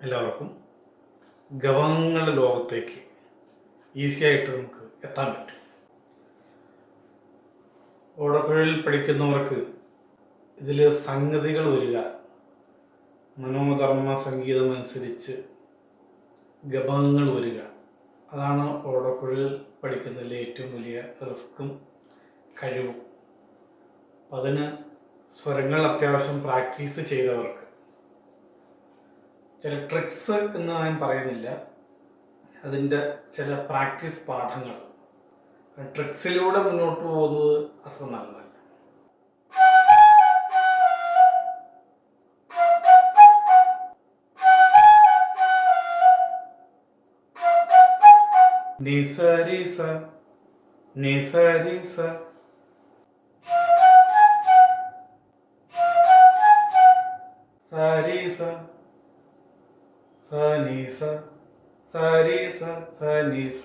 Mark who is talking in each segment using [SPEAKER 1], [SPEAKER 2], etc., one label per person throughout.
[SPEAKER 1] എല്ലാവർക്കും ഗവങ്ങളുടെ ലോകത്തേക്ക് ഈസിയായിട്ട് നമുക്ക് എത്താൻ പറ്റും. ഓടക്കുഴലിൽ പഠിക്കുന്നവർക്ക് ഇതിൽ സംഗതികൾ വരിക, മനോധർമ്മ സംഗീതം അനുസരിച്ച് ഗമങ്ങൾ വരിക, അതാണ് ഓടക്കുഴലിൽ പഠിക്കുന്നതിലെ ഏറ്റവും വലിയ റിസ്ക്കും കഴിവും. അതിന് സ്വരങ്ങൾ അത്യാവശ്യം പ്രാക്ടീസ് ചെയ്തവർക്ക് ചില ട്രിക്സ് എന്ന് ഞാൻ പറയുന്നില്ല, അതിൻ്റെ ചില പ്രാക്ടീസ് പാഠങ്ങൾ, ട്രിക്സിലൂടെ മുന്നോട്ട് പോകുന്നത് അത്ര നല്ലതല്ല. നിസരിസ നിസരിസ സരിസ സനിസ സരിസ സനിസ.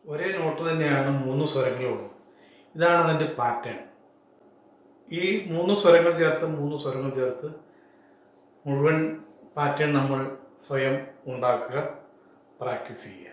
[SPEAKER 1] ഒരേ നോട്ട് തന്നെയാണ് 3 സ്വരങ്ങളുള്ളൂ. ഇതാണ് അതിൻ്റെ പാറ്റേൺ. ഈ 3 സ്വരങ്ങൾ ചേർത്ത് മുഴുവൻ പാറ്റേൺ നമ്മൾ സ്വയം ഉണ്ടാക്കുക, പ്രാക്ടീസ് ചെയ്യുക.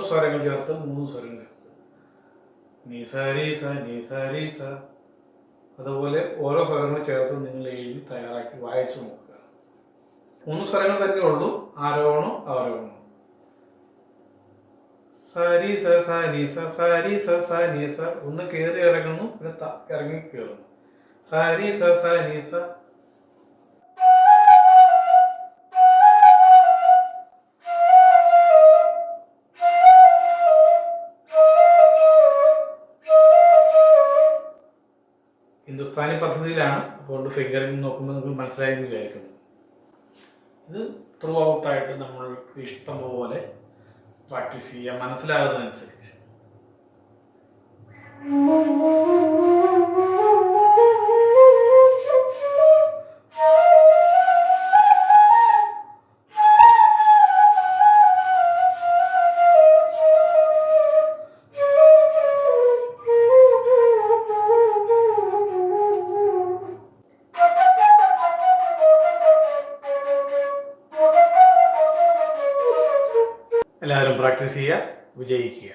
[SPEAKER 1] സ്വരങ്ങൾ ചേർത്ത് 3 സ്വരങ്ങൾ ചേർത്ത് നിസരിസ നിസരിസ. അതുപോലെ ഓരോ സ്വരങ്ങൾ ചേർത്ത് നിങ്ങൾ എഴുതി തയ്യാറാക്കി വായിച്ചു നോക്കുക. 3 സ്വരങ്ങൾ തന്നെ ഉള്ളൂ, ആരോഹണം അവരോഹണം. സരിസ സനിസ സരിസ സനിസ. ഒന്ന് കയറി ഇറങ്ങുന്നു, പിന്നെ ഇറങ്ങി കയറുന്നു. സരിസ സനിസ. ഹിന്ദുസ്ഥാനി പദ്ധതിയിലാണ്, അതുകൊണ്ട് ഫിംഗറിങ് നോക്കുമ്പോൾ നമുക്ക് മനസ്സിലായെന്ന് വിചാരിക്കുന്നു. ഇത് ത്രൂ ഔട്ടായിട്ട് നമ്മൾക്ക് ഇഷ്ടം പോലെ പ്രാക്ടീസ് ചെയ്യാൻ മനസ്സിലാകുന്നതനുസരിച്ച്. എല്ലാവരും പ്രാക്ടീസ് ചെയ്യുക, വിജയിക്കുക.